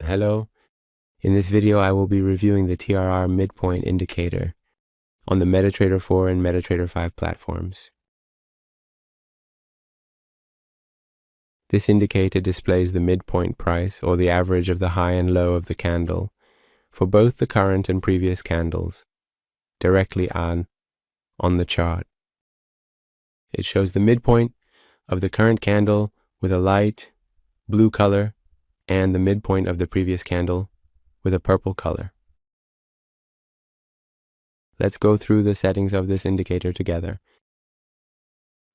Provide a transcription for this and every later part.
Hello. In this video, I will be reviewing the TRO Midpoint Indicator on the MetaTrader 4 and MetaTrader 5 platforms. This indicator displays the midpoint price, or the average of the high and low of the candle, for both the current and previous candles, directly on the chart. It shows the midpoint of the current candle with a light blue color and the midpoint of the previous candle with a purple color. Let's go through the settings of this indicator together.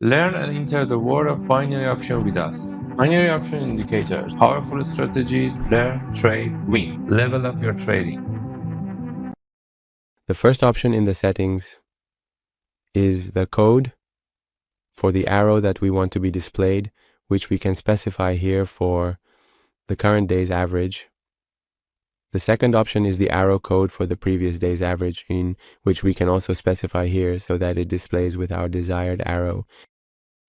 Learn and enter the world of binary option with us. Binary option indicators, powerful strategies, learn, trade, win. Level up your trading. The first option in the settings is the code for the arrow that we want to be displayed, which we can specify here for the current day's average. The second option is the arrow code for the previous day's average, in which we can also specify here so that it displays with our desired arrow.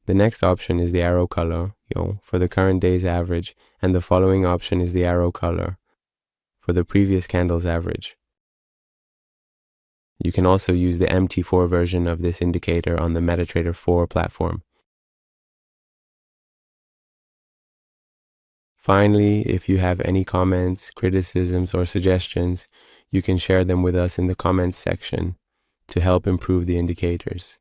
The next option is the arrow color, for the current day's average, and the following option is the arrow color for the previous candle's average. You can also use the MT4 version of this indicator on the MetaTrader 4 platform. Finally, if you have any comments, criticisms, or suggestions, you can share them with us in the comments section to help improve the indicators.